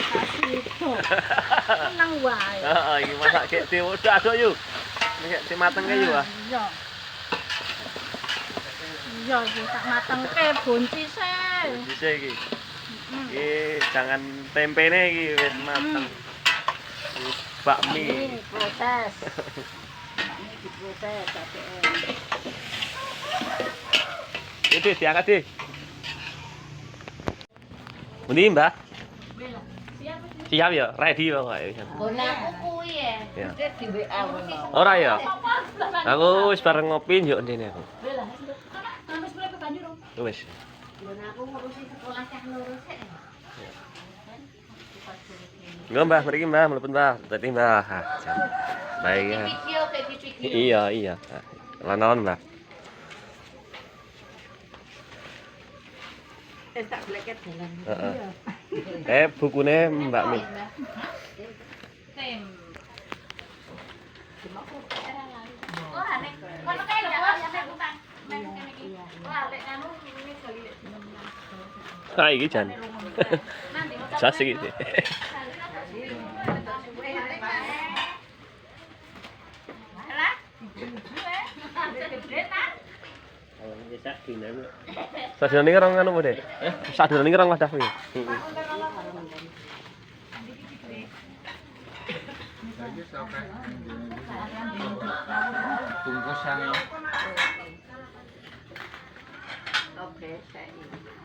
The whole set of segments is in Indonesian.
Asito. Tenang wae. Heeh, iki masak kek diaduk yuk. Nek sing mateng yuk ah. Iya. Iya, iki tak matengke boncise. Bisa iki. Iki jangan tempene iki wis mateng. Bakmi. Ini proses. Ini diproses APM. Itu diangkat deh. Ini Mbak. Siap ya, ready pokoknya. Bonaku kuwi ya. Terus di WA ngono. Ora ya. Aku wis bareng ngopi yo ndene aku. Wis mulai ke banyu dong. Wis. Bonaku ngurusi sekolah cah loro sik. Enggak Mbah, mriki Mbah, mlepet Mbah. Dadi Mbah. Baik ya. Video kayak di video. Iya, iya. Lanon Mbah. Tak bleket jalan. Heeh. Bukune Mbak Mi. Tem. Oh, aneh. Kono kae lho, ya utang. Nang kene iki. Wah, lek anu ini kali. Ah, iki jan. Jas iki. Sadurunge rong anu po, Dek. Sadurunge rong wadah kuwi. Heeh. Bungkus yang Oke, saya ini.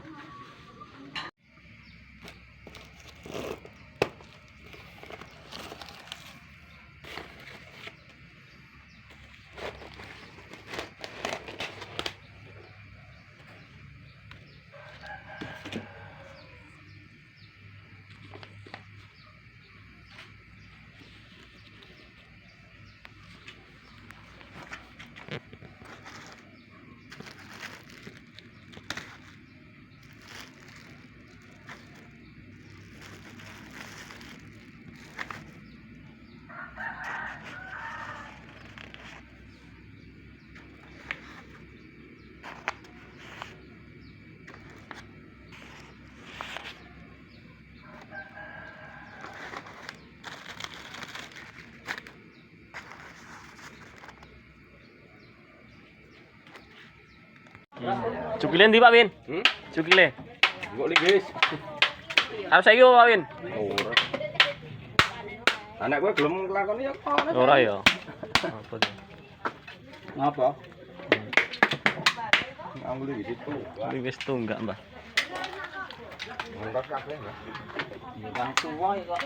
Cukile ndi Pak Win? Cukile. kok li guys. Arep saiki Pak Win? Ora. Anak gue gelem nglakoni apa? Ora ya. Apa to? Ngapa? Ambil di situ. Iki wis tunggak, Mbah. Ngangkat kabeh, Mbak. Ya bang tua kok.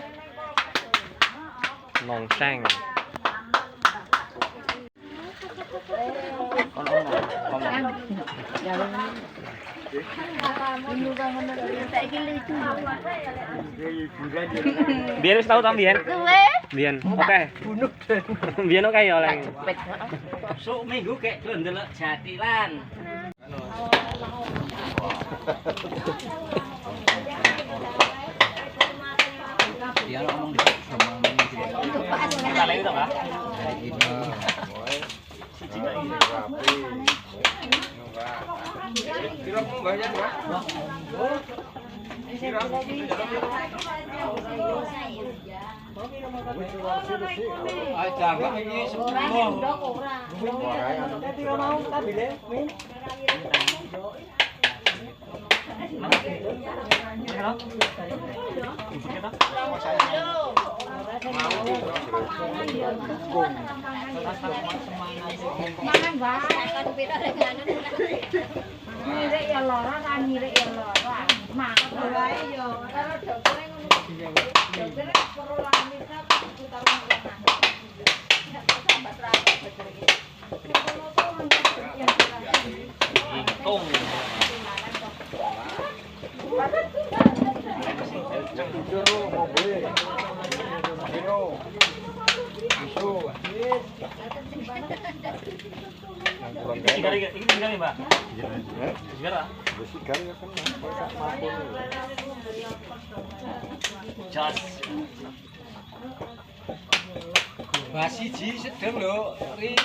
Nongseng. Biyen wis tau ta biyen? Biyen. Oke. Bunuh. Biyen oke ya oleh. Sok minggu kek ndelok jatilan. Dia ngomong di sama Kita lagi to, Pak. Kira mau bayar, Pak? Ay, jangan ini semua. Mangan bae kan pira reganan. Ngirik ya lara kan ngirik ya lara. Makan bae yo. Karo doktere ngono. Doktere perlu lamisa putar ngono. Sambat ra doktere iki. Tung. Ini tinggal Mbak. Segera. Jas. Basi ji sedeng lho, Ri.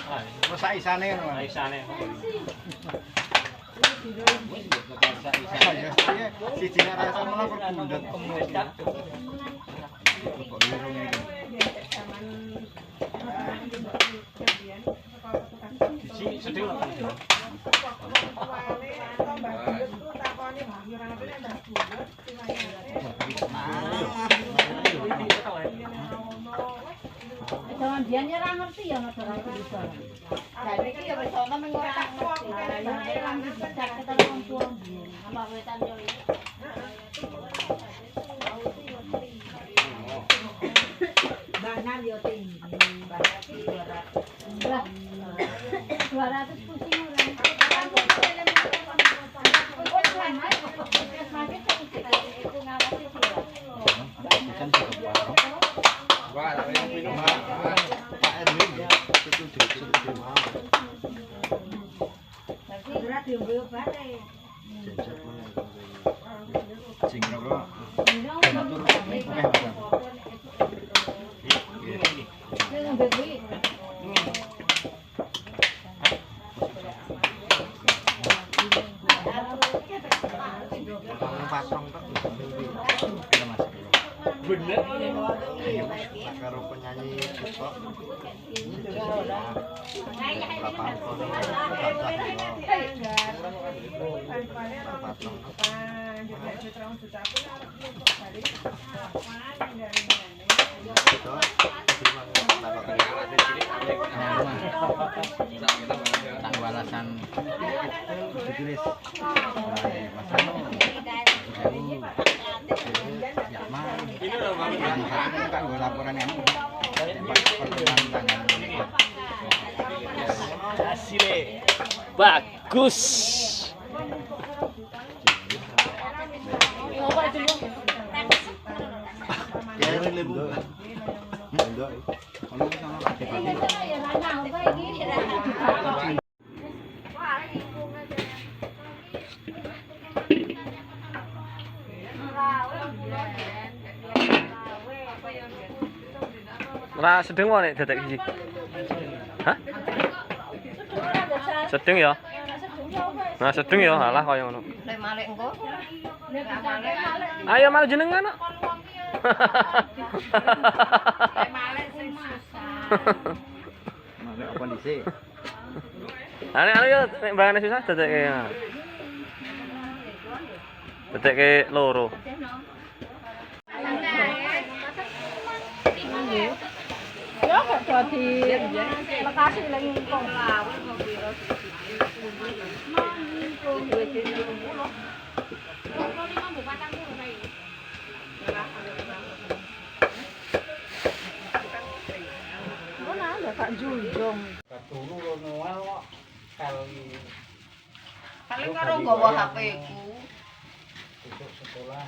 Masak isane ngono. Isane. Si Cina rasa malah berkundet. Jangan dia nyerang ngerti ya masalah itu bisa. Jadi iki ya wis ana mung ora ngerti. Jadi lanjut cek kita wong tua. Apa wetan yo iki. Banan yo tinggi. Banan 200 pusing ora. Wah, yang minum Pak Erwin ya. Ora diombe obate. Sing kok. Pasang tok. Bener. Karo penyanyi TikTok. Tak balasan ditulis kan gue laporan yang Bagus. Ora sedeng wae nek dadak iki. Hah? Sedeng ya? Nah, sedeng ya, alah kaya ngono. Lek malek engko. Ayo malah jenengan kok. Lek malek sing susah. Malek apa dhisik? Ane yo nek mbangane susah dadekke. Dadekke loro. Ya kok dadi Bekasi lagi ngkong. Mana ada Kak Junjung. Turu ronoan kok kali Paling karo nggawa HP ku. besok sekolah.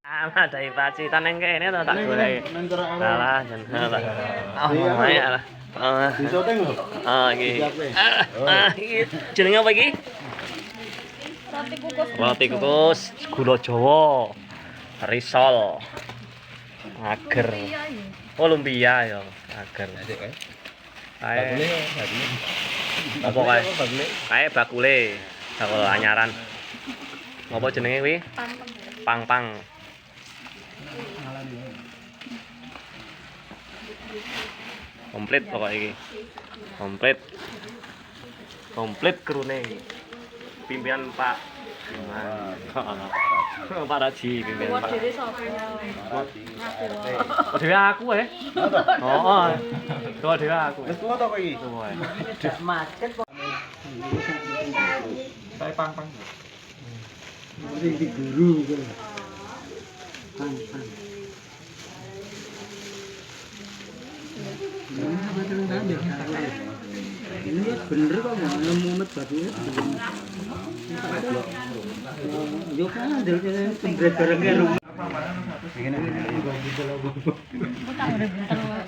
Alah dari pacitan yang kene to tak golek. Alah jan alah. Oh, alah. Disoteng lho. Iki. Iki jenenge apa iki? Roti kukus. Roti kukus gula Jawa. Risol. Ager. Oh, lumpia ya, ager. Kae. Apa kae? Kae bakule. Bakul anyaran. Apa jenenge kuwi? Pang-pang. Komplit pokoknya iki. Komplit krune iki. Pimpinan Pak Pak Raji pimpinan Pak. Oh, dhewe aku Oh. Tuwa dhewe aku. Wis tuwa to kok iki? Tuwa. Macet kok. Saya pang-pang. Di guru gitu. Pang. Apa terus tadi? Ini bener kok nggak mumet batunya. Yo kan ada jembret barengnya rumah.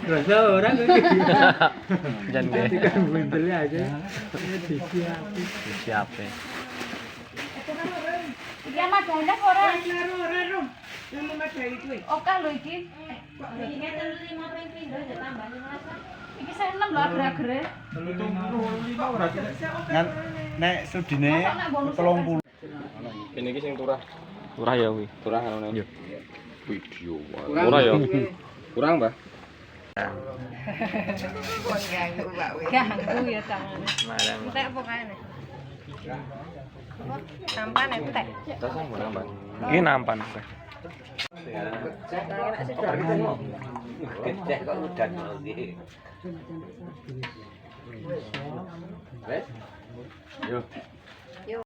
Rasa orang Jan ge. buntelnya aja. Siape. Iki mah jane ora. Ora. Yang memadai kuwi. Oke lho iki. Iki ngeten 5 ping pindho ya tambah 15. Iki saya 6 lho agar-agare. 35 ora. nek sudine 30. Ini iki sing turah. Murah ya kuwi. Turah ngono. Iya. Video. Murah ya. Kurang, Mbah. Ganggu ya tangan. Marang. Entek apa kae nih? Apa? Sampan entek. Tasang murah, Mbah. Iki nampan. Gede kok udan lagi. Wes. Yo.